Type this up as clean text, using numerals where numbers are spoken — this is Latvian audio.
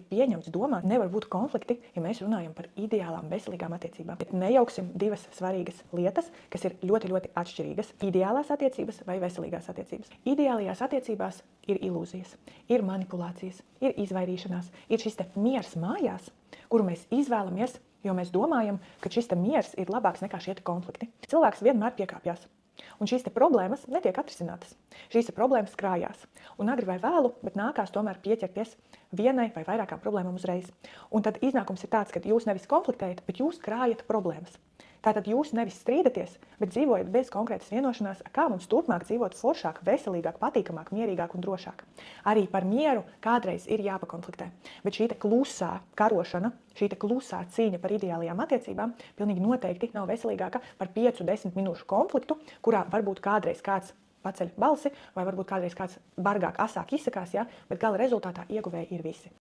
pieņemts domāt, nevar būt konflikti, ja mēs runājam par ideālām, veselīgām attiecībām. Bet nejauksim divas svarīgas lietas, kas ir ļoti, ļoti atšķirīgas. Ideālās attiecības vai veselīgās attiecības. Ideālajās attiecībās ir ilūzijas, ir manipulācijas, ir izvairīšanās, ir šis te miers mājās, kuru mēs izvēlamies, jo mēs domājam, ka šis te miers ir labāks nekā šie te konflikti. Cilvēks vienmēr piekāpjas. Un šīs te problēmas netiek atrisinātas. Šīs te problēmas krājās. Un agri vai vēlu, bet nākās tomēr pieķerties vienai vai vairākām problēmām uzreiz. Un tad iznākums ir tāds, ka jūs nevis konfliktējat, bet jūs krājat problēmas. Tātad jūs nevis strīdaties, bet dzīvojat bez konkrētas vienošanās, kā mums turpmāk dzīvot foršāk, veselīgāk, patīkamāk, mierīgāk un drošāk. Arī par mieru kādreiz ir jāpakonfliktē. Bet šī te klusā karošana, šī te klusā cīņa par ideālajām attiecībām pilnīgi noteikti nav veselīgāka par 5-10 minūšu konfliktu, kurā varbūt kādreiz kāds paceļ balsi vai varbūt kādreiz kāds bargāk, asāk izsakās, ja? Bet gala rezultātā ieguvēji ir visi.